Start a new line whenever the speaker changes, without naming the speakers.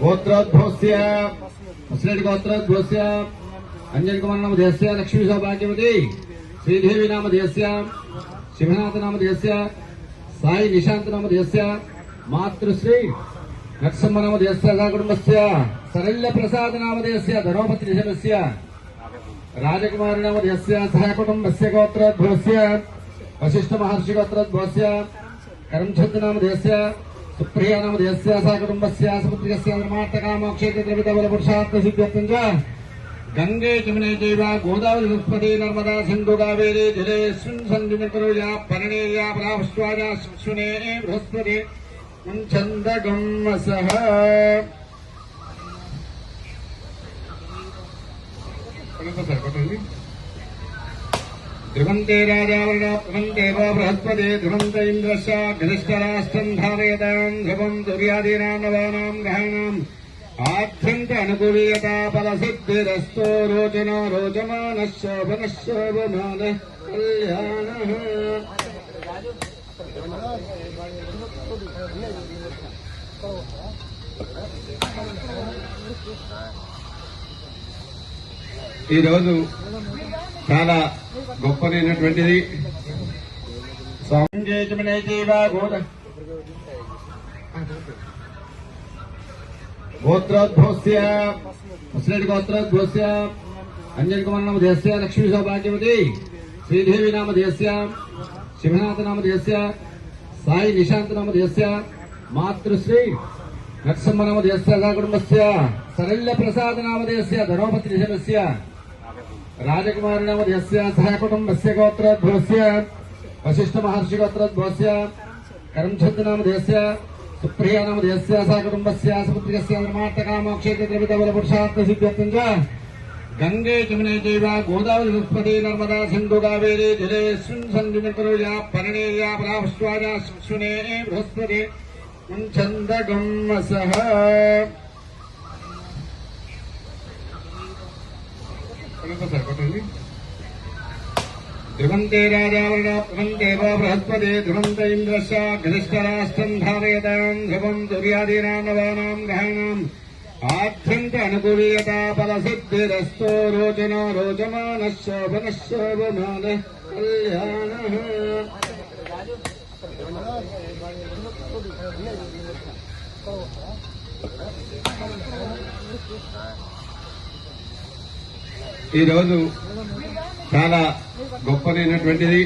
गोत्रोद्भवस्य मुस्लिम गोत्रोद्भवस्य अंजन कुमार नाम देशस्य लक्ष्मी सौभाग्यवती श्रीदेवी नाम देशस्य शिवनाथ नाम देशस्य साई निशांत नाम देशस्य मातृश्री नरसिंह नाम देशस्य कुटुंबस्य सरल्य प्रसाद नाम देशस्य धनोपति निधनस्य राजकुमार नाम देशस्य सह कुटुंबस्य गोत्रोद्भवस्य वशिष्ठ महर्षि गोत्रोद्भवस्य करमचंद नाम देशस्य सुप्रिया नाम देशस्य सह कुटुंबस्य समुद्रस्य धर्मार्थकामोक्षेत्र द्रविडबलपुरुषार्थ सिद्ध्यर्थं च गंगे जमुने चैव गोदावरी सरस्वती नर्मदा सिंधु कावेरी जलेऽस्मिन् सन्निधिं या परिणेया प्रावस्वाजा सुने बृहस्पति छन्दगं सह ध्रुवन्ते राजावरण ध्रुवन्ते बृहस्पति ध्रुवन्त इन्द्रश्च घनिष्ठराष्ट्रं धारयतां ध्रुवं सूर्यादीनां नवानां ग्रहाणाम् आद्यन्त अनुकूलीयता फलसिद्धिरस्तो रोचनो रोचमानः शोभनः शोभमानः कल्याणः ఈ రోజు చాలా గొప్పదైనటువంటిది. సంగేజమనే జీవ गोत्रोद्भवस्य मुस्लिम गोत्रोद्भवस्य अंजन कुमार नाम देशस्य लक्ष्मी सौभाग्यवती श्रीदेवी नाम देशस्य शिवनाथ नाम देशस्य साई निशांत नाम देशस्य मातृश्री नरसिंह नाम देशस्य कुटुंबस्य सरल्य प्रसाद नाम देशस्य धनोपति निधनस्य राजकुमार नाम देशस्य सह कुटुंबस्य गोत्रोद्भवस्य वशिष्ठ महर्षि गोत्रोद्भवस्य करमचंद नाम देशस्य सुप्रिया नाम देशस्य सह कुटुंबस्य समुद्रस्य धर्मार्थकामोक्षेत्र द्रविडबलपुरुषार्थ सिद्ध्यर्थं च गंगे जमुने चैव गोदावरी सरस्वती नर्मदा सिंधु कावेरी जलेऽस्मिन् सन्निधिं या परिणेया प्रावस्वाजा सुने बृहस्पति छन्दगं सह ध्रुवन्ते राजावरण ध्रुवन्ते बृहस्पति ध्रुवन्त इन्द्रश्च घनिष्ठराष्ट्रं धारयतां ध्रुवं सूर्यादीनां नवानां ग्रहाणाम् आद्यन्त अनुकूलीयता फलसिद्धिरस्तो रोचनो रोचमानः शोभनः शोभमानः कल्याणः ఈ రోజు చాలా గొప్పదైనటువంటిది.